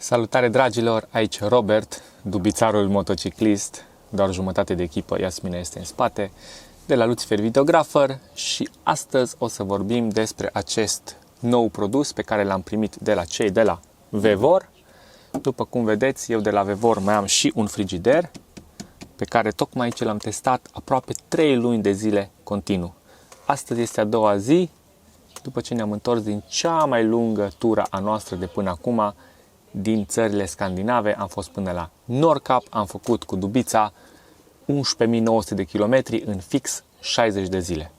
Salutare dragilor, aici Robert, dubițarul motociclist, doar jumătate de echipă, Iasmina este în spate, de la Lucifer Videographer și astăzi o să vorbim despre acest nou produs pe care l-am primit de la cei de la Vevor. După cum vedeți, eu de la Vevor mai am și un frigider pe care tocmai ce l-am testat aproape 3 luni de zile continuu. Astăzi este a doua zi, după ce ne-am întors din cea mai lungă tură a noastră de până acum, din țările scandinave. Am fost până la Nordkap, am făcut cu dubița 11.900 de kilometri în fix 60 de zile.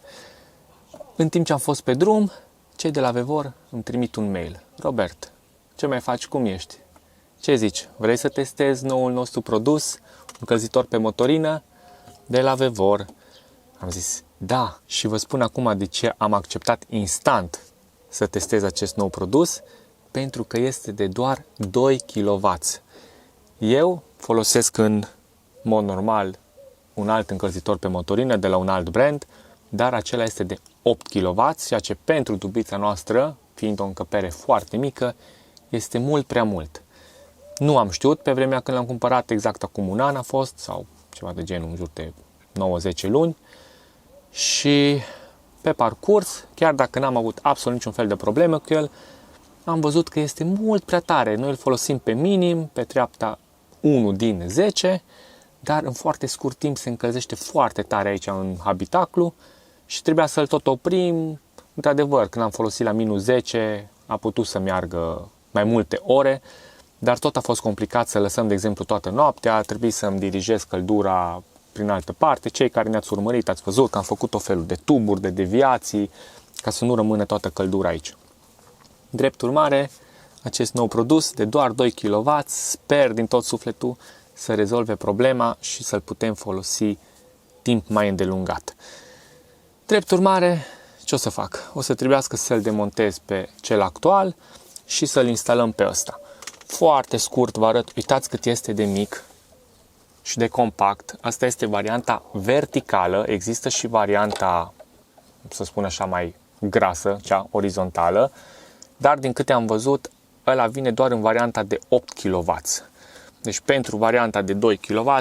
În timp ce am fost pe drum, cei de la Vevor îmi trimit un mail. Robert, ce mai faci? Cum ești? Ce zici? Vrei să testezi noul nostru produs, un încălzitor pe motorină de la Vevor? Am zis da, și vă spun acum de ce am acceptat instant să testez acest nou produs. Pentru că este de doar 2 kW. Eu folosesc în mod normal un alt încălzitor pe motorină de la un alt brand, dar acela este de 8 kW, ceea ce pentru dubița noastră, fiind o încăpere foarte mică, este mult prea mult. Nu am știut pe vremea când l-am cumpărat, exact acum un an a fost, sau ceva de genul, în jur de 9-10 luni. Și pe parcurs, chiar dacă n-am avut absolut niciun fel de problemă cu el, am văzut că este mult prea tare. Noi îl folosim pe minim, pe treapta 1 din 10, dar în foarte scurt timp se încălzește foarte tare aici în habitaclu și trebuia să-l tot oprim. Într-adevăr, când am folosit la minus 10, a putut să meargă mai multe ore, dar tot a fost complicat să lăsăm, de exemplu, toată noaptea. A trebuit să-mi dirigez căldura prin altă parte. Cei care ne-ați urmărit ați văzut că am făcut tot felul de tuburi, de deviații, ca să nu rămână toată căldura aici. Drept urmare, acest nou produs de doar 2 kW, sper din tot sufletul să rezolve problema și să-l putem folosi timp mai îndelungat. Drept urmare, ce o să fac? O să trebuiască să-l demontez pe cel actual și să-l instalăm pe ăsta. Foarte scurt vă arăt, uitați cât este de mic și de compact. Asta este varianta verticală, există și varianta, să spun așa, mai grasă, cea orizontală. Dar din câte am văzut, ăla vine doar în varianta de 8 kW. Deci pentru varianta de 2 kW,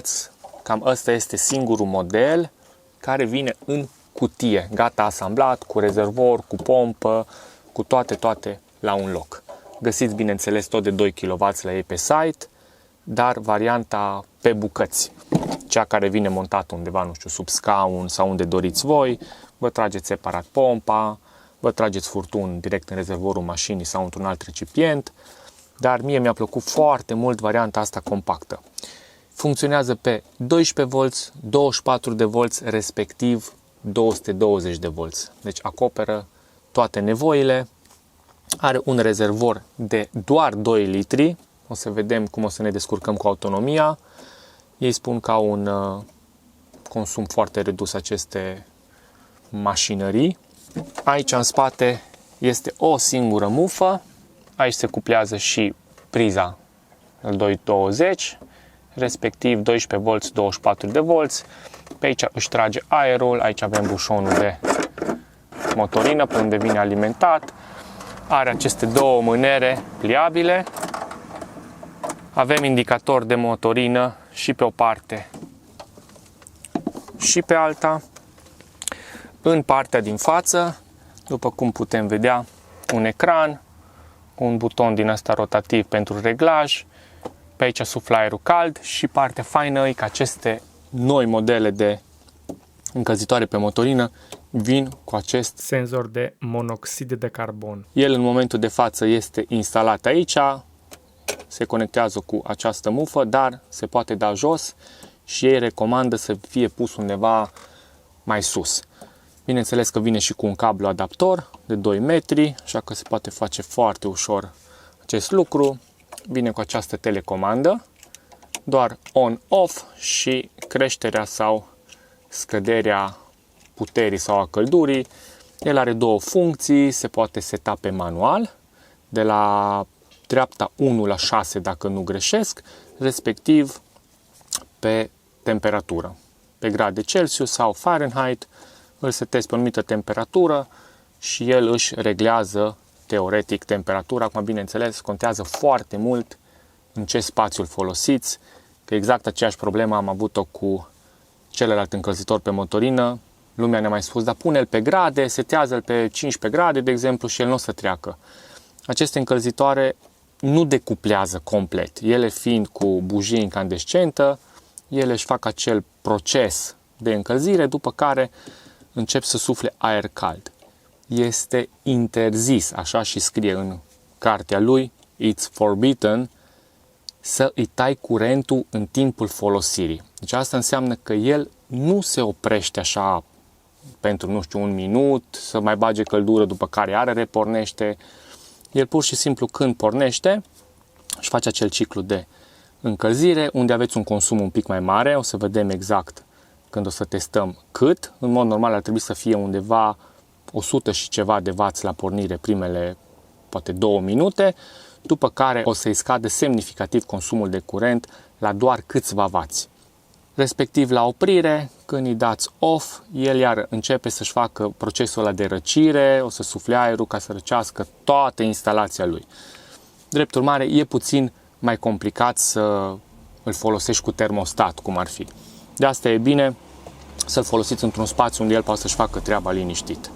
cam ăsta este singurul model care vine în cutie, gata asamblat, cu rezervor, cu pompă, cu toate la un loc. Găsiți, bineînțeles, tot de 2 kW la ei pe site, dar varianta pe bucăți, cea care vine montată undeva, nu știu, sub scaun sau unde doriți voi, vă trageți separat pompa, vă trageți furtun direct în rezervorul mașinii sau într-un alt recipient, dar mie mi-a plăcut foarte mult varianta asta compactă. Funcționează pe 12 V, 24 de V, respectiv 220 de V. Deci acoperă toate nevoile. Are un rezervor de doar 2 litri. O să vedem cum o să ne descurcăm cu autonomia. Ei spun că au un consum foarte redus aceste mașinării. Aici în spate este o singură mufă, aici se cuplează și priza 220, respectiv 12 V, 24 de V. Pe aici își trage aerul, aici avem bușonul de motorină pe unde vine alimentat. Are aceste două mânere pliabile. Avem indicator de motorină și pe o parte și pe alta. În partea din față, după cum putem vedea, un ecran, un buton din ăsta rotativ pentru reglaj, pe aici suflă aerul cald și partea faină e că aceste noi modele de încălzitoare pe motorină vin cu acest senzor de monoxid de carbon. El în momentul de față este instalat aici, se conectează cu această mufă, dar se poate da jos și ei recomandă să fie pus undeva mai sus. Bineînțeles că vine și cu un cablu adaptor de 2 metri, așa că se poate face foarte ușor acest lucru. Vine cu această telecomandă, doar on-off și creșterea sau scăderea puterii sau a căldurii. El are două funcții, se poate seta pe manual, de la dreapta 1 la 6 dacă nu greșesc, respectiv pe temperatură, pe grade Celsius sau Fahrenheit. Îl setezi pe o anumită temperatură și el își reglează teoretic temperatura. Acum, bineînțeles, contează foarte mult în ce spațiu îl folosiți, că exact aceeași problemă am avut-o cu celălalt încălzitor pe motorină. Lumea ne-a mai spus, dar pune-l pe grade, setează-l pe 15 grade, de exemplu, și el nu o să treacă. Aceste încălzitoare nu decuplează complet. Ele fiind cu bujie incandescentă, ele își fac acel proces de încălzire, după care încep să sufle aer cald. Este interzis, așa și scrie în cartea lui, It's forbidden, să îi tai curentul în timpul folosirii. Deci asta înseamnă că el nu se oprește așa pentru, nu știu, un minut, să mai bage căldură, după care iară repornește. El pur și simplu când pornește, își face acel ciclu de încălzire, unde aveți un consum un pic mai mare, o să vedem exact când o să testăm cât. În mod normal ar trebui să fie undeva 100 și ceva de W la pornire primele, poate 2 minute, după care o să-i scadă semnificativ consumul de curent la doar câțiva W. Respectiv la oprire, când îi dați off, el iar începe să-și facă procesul ăla de răcire, o să sufle aerul ca să răcească toată instalația lui. Drept urmare, e puțin mai complicat să îl folosești cu termostat, cum ar fi. De asta e bine să-l folosiți într-un spațiu unde el poate să-și facă treaba liniștit.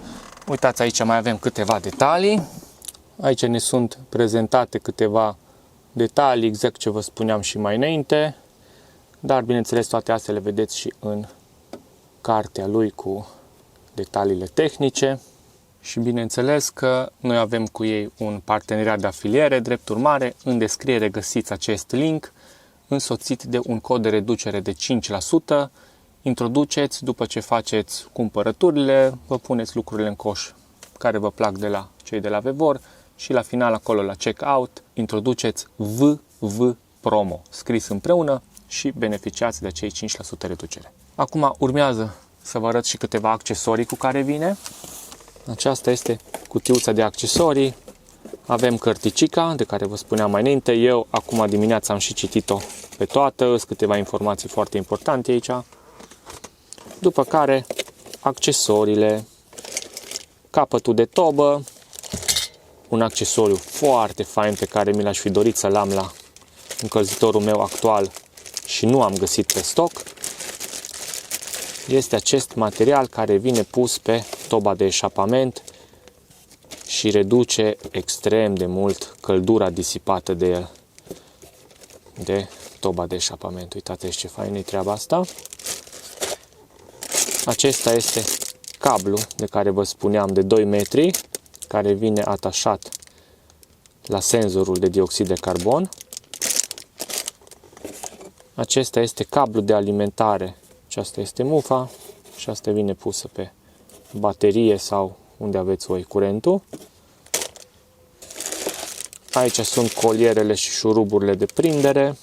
Uitați, aici mai avem câteva detalii. Aici ne sunt prezentate câteva detalii, exact ce vă spuneam și mai înainte. Dar, bineînțeles, toate astea le vedeți și în cartea lui cu detaliile tehnice. Și bineînțeles că noi avem cu ei un parteneriat de afiliere. Drept urmare, în descriere găsiți acest link însoțit de un cod de reducere de 5%. Introduceți, după ce faceți cumpărăturile, vă puneți lucrurile în coș care vă plac de la cei de la Vevor și la final acolo la checkout introduceți VV promo scris împreună și beneficiați de acei 5% reducere. Acum urmează să vă arăt și câteva accesorii cu care vine. Aceasta este cutiuța de accesorii. Avem cărticica de care vă spuneam mai înainte. Eu acum dimineața am și citit-o pe toată. Sunt câteva informații foarte importante aici. După care accesoriile, capătul de tobă, un accesoriu foarte fain pe care mi l-aș fi dorit să-l am la încălzitorul meu actual și nu am găsit pe stoc. Este acest material care vine pus pe toba de eșapament și reduce extrem de mult căldura disipată de el, de toba de eșapament. Uitați ce fain e treaba asta. Acesta este cablu de care vă spuneam de 2 metri, care vine atașat la senzorul de dioxid de carbon. Acesta este cablu de alimentare. Aceasta este mufa și asta vine pusă pe baterie sau unde aveți voi curentul. Aici sunt colierele și șuruburile de prindere.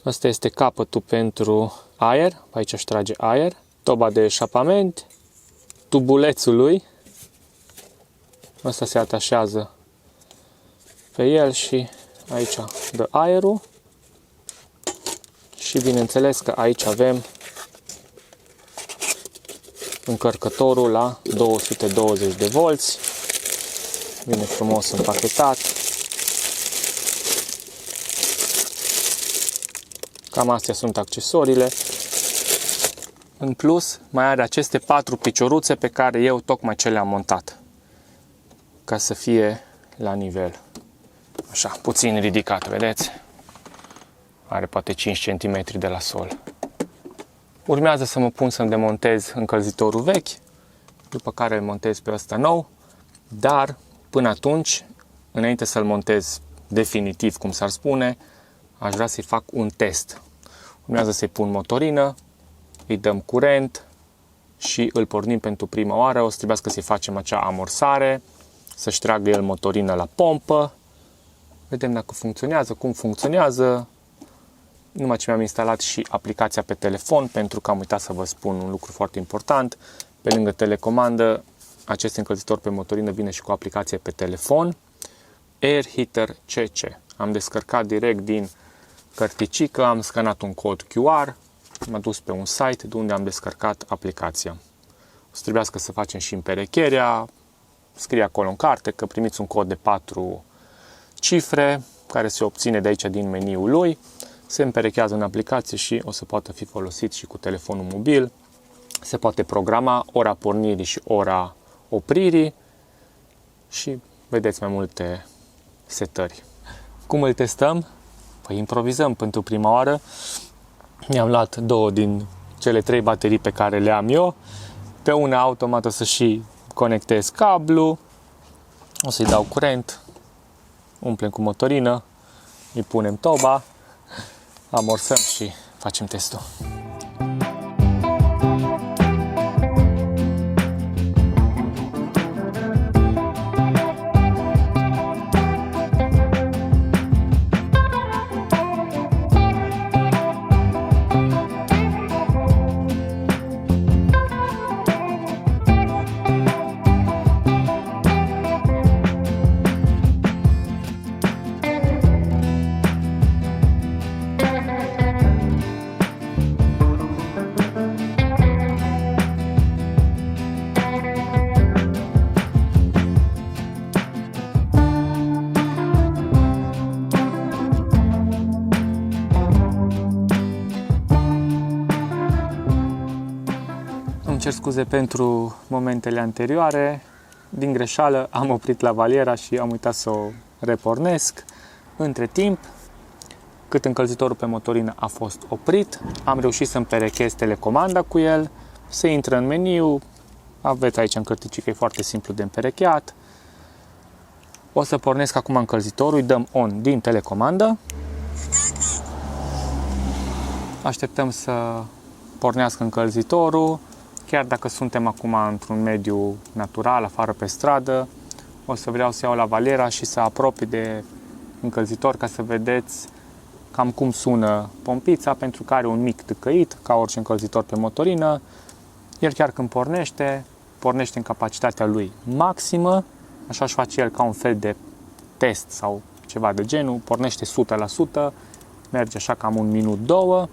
Asta este capătul pentru aer. Aici își trage aer. Toba de eșapament. Tubulețul lui. Asta se atașează pe el și aici dă aerul. Și bineînțeles că aici avem încărcătorul la 220 de volți. Vine frumos împachetat. Cam astea sunt accesoriile. În plus, mai are aceste 4 picioruțe pe care eu tocmai ce le-am montat. Ca să fie la nivel. Așa, puțin ridicat, vedeți? Are poate 5 cm de la sol. Urmează să mă pun să-mi demontez încălzitorul vechi, după care îl montez pe ăsta nou, dar până atunci, înainte să-l montez definitiv, cum s-ar spune, aș vrea să-i fac un test. Urmează să-i pun motorină, îi dăm curent și îl pornim pentru prima oară. O să trebuiască să-i facem acea amorsare, să-și tragă el motorină la pompă. Vedem dacă funcționează, cum funcționează. Numai ce mi-am instalat și aplicația pe telefon, pentru că am uitat să vă spun un lucru foarte important. Pe lângă telecomandă, acest încălzitor pe motorină vine și cu aplicație pe telefon. Air Heater CC. Am descărcat direct din cărticică, am scanat un cod QR, m-am dus pe un site de unde am descărcat aplicația. O să trebuiască să facem și împerecherea. Scrie acolo în carte că primiți un cod de 4 cifre care se obține de aici din meniul lui, se împerechează în aplicație și o să poată fi folosit și cu telefonul mobil. Se poate programa ora pornirii și ora opririi și vedeți mai multe setări. Cum îl testăm? Păi improvizăm pentru prima oară. Mi-am luat 2 din cele 3 baterii pe care le am eu. Pe una automat o să și conectez cablu. O să-i dau curent. Umplem cu motorină. Îi punem toba. Amorsăm și facem testul. Îmi cer scuze pentru momentele anterioare. Din greșeală am oprit lavaliera și am uitat să o repornesc. Între timp, cât încălzitorul pe motorină a fost oprit, am reușit să împerechez telecomanda cu el. Se intră în meniu. Aveți aici în cărticică, e foarte simplu de împerecheat. O să pornesc acum încălzitorul, îi dăm on din telecomandă. Așteptăm să pornească încălzitorul. Chiar dacă suntem acum într-un mediu natural, afară pe stradă, o să vreau să iau lavaliera și să apropii de încălzitor ca să vedeți cam cum sună pompița, pentru că are un mic tâcăit, ca orice încălzitor pe motorină. El chiar când pornește în capacitatea lui maximă, așa își face el ca un fel de test sau ceva de genul, pornește 100%, merge așa cam 1 minut, 2,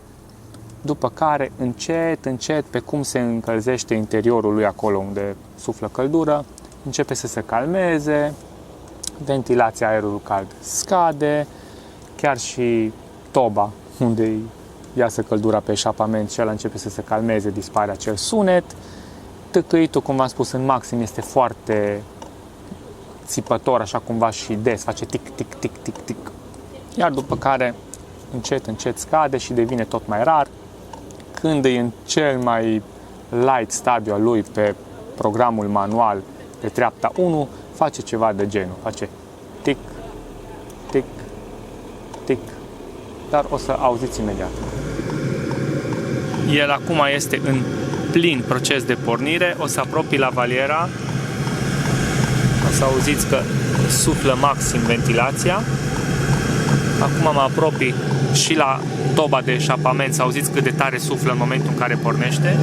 după care încet, pe cum se încălzește interiorul lui acolo unde suflă căldură, începe să se calmeze, ventilația aerului cald scade, chiar și toba unde iasă căldura pe eșapament și ăla începe să se calmeze, dispare acel sunet. Tâcâitul, cum v-am spus, în maxim este foarte țipător, așa cumva și des, face tic, tic, tic, tic, tic. Iar după care încet scade și devine tot mai rar. Când e în cel mai light stadiu al lui pe programul manual pe treapta 1, face ceva de genul, face tic, tic, tic, dar o să auziți imediat. El acum este în plin proces de pornire, o să apropii lavaliera, o să auziți că suflă maxim ventilația. Acum mă apropii și la toba de eșapament, să auziți cât de tare suflă în momentul în care pornește.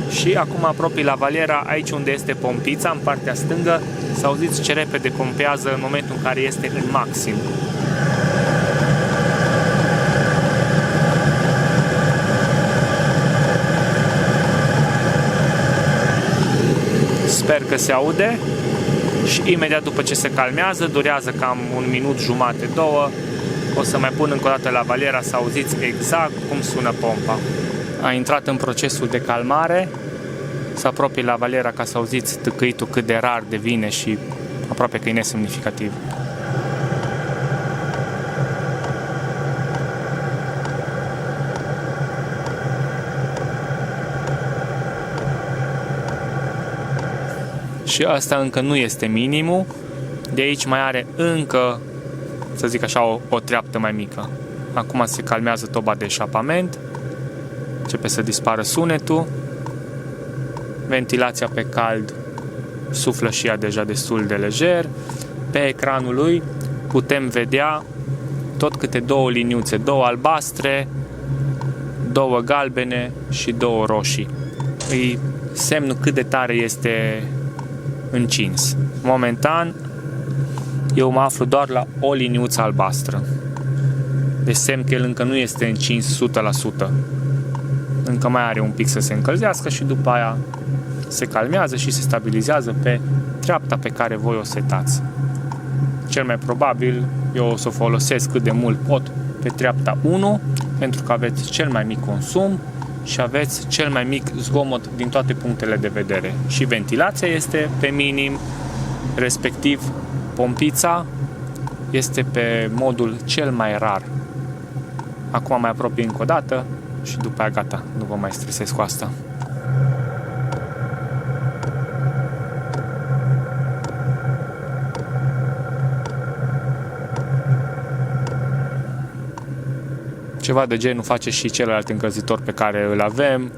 Și acum apropii lavaliera, aici unde este pompița, în partea stângă, să auziți ce repede pompează în momentul în care este în maxim. Sper că se aude. Și imediat după ce se calmează, durează cam 1 minut, jumate, 2, o să mai pun încă o dată lavaliera să auziți exact cum sună pompa. A intrat în procesul de calmare, să apropii lavaliera ca să auziți tâcâitul cât de rar devine și aproape că e nesemnificativ. Și asta încă nu este minimul, de aici mai are încă, să zic așa, o treaptă mai mică. Acum se calmează toba de eșapament, începe să dispară sunetul, ventilația pe cald suflă și ea deja destul de lejer. Pe ecranul lui putem vedea tot câte 2 liniuțe, 2 albastre, 2 galbene și 2 roșii. E semnul cât de tare este încins. Momentan eu mă aflu doar la o liniuță albastră. Deci semn că el încă nu este încins 100%. Încă mai are un pic să se încălzească și după aia se calmează și se stabilizează pe treapta pe care voi o setați. Cel mai probabil eu o să o folosesc cât de mult pot pe treapta 1, pentru că aveți cel mai mic consum și aveți cel mai mic zgomot din toate punctele de vedere. Și ventilația este pe minim, respectiv pompița este pe modul cel mai rar. Acum mai apropii încă o dată și după aia gata, nu vă mai stresez cu asta. Ceva de genul face și celălalt încălzitor pe care îl avem.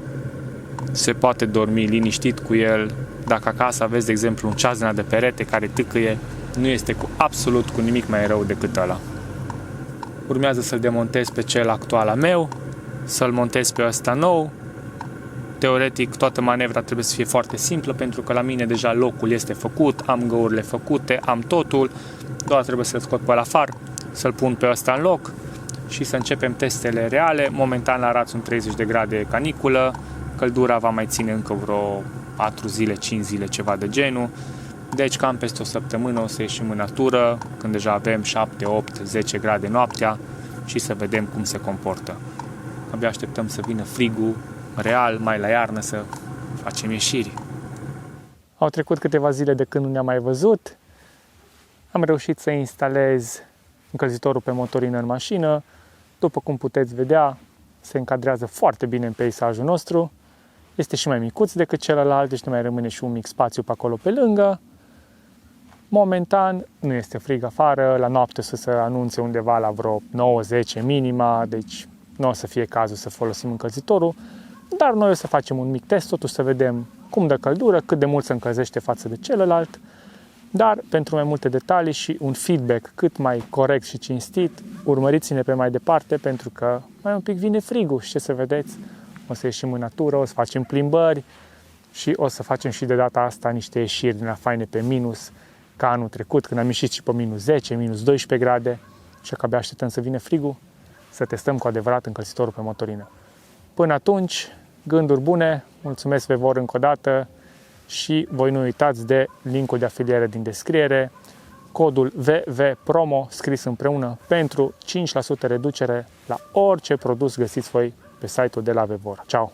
Se poate dormi liniștit cu el. Dacă acasă aveți, de exemplu, un ceas de perete care tâcâie, nu este cu nimic mai rău decât ăla. Urmează să-l demontez pe cel actual al meu, să-l montez pe ăsta nou. Teoretic, toată manevra trebuie să fie foarte simplă, pentru că la mine deja locul este făcut, am găurile făcute, am totul, doar trebuie să-l scot pe la far, să-l pun pe ăsta în loc și să începem testele reale. Momentan la Arad sunt 30 de grade caniculă, căldura va mai ține încă vreo 4 zile, 5 zile, ceva de genul. Deci cam peste o săptămână o să ieșim în natură, când deja avem 7, 8, 10 grade noaptea și să vedem cum se comportă. Abia așteptăm să vină frigul real, mai la iarnă, să facem ieșiri. Au trecut câteva zile de când nu ne-am mai văzut. Am reușit să instalez încălzitorul pe motorină în mașină. După cum puteți vedea, se încadrează foarte bine în peisajul nostru. Este și mai micuț decât celălalt, deci nu mai rămâne și un mic spațiu pe acolo pe lângă. Momentan nu este frig afară, la noapte o să se anunțe undeva la vreo 9-10 minima, deci nu o să fie cazul să folosim încălzitorul, dar noi o să facem un mic test, totuși să vedem cum dă căldură, cât de mult se încălzește față de celălalt, dar pentru mai multe detalii și un feedback cât mai corect și cinstit, urmăriți-ne pe mai departe, pentru că mai un pic vine frigul și ce să vedeți, o să ieșim în natură, o să facem plimbări și o să facem și de data asta niște ieșiri din la faine pe minus, ca anul trecut, când am ieșit și pe minus 10, minus 12 grade, și că abia așteptăm să vină frigul, să testăm cu adevărat încălzitorul pe motorină. Până atunci, gânduri bune, mulțumesc Vevor încă o dată și voi nu uitați de linkul de afiliere din descriere, codul VVPROMO scris împreună pentru 5% reducere la orice produs găsiți voi pe site-ul de la Vevor. Ciao!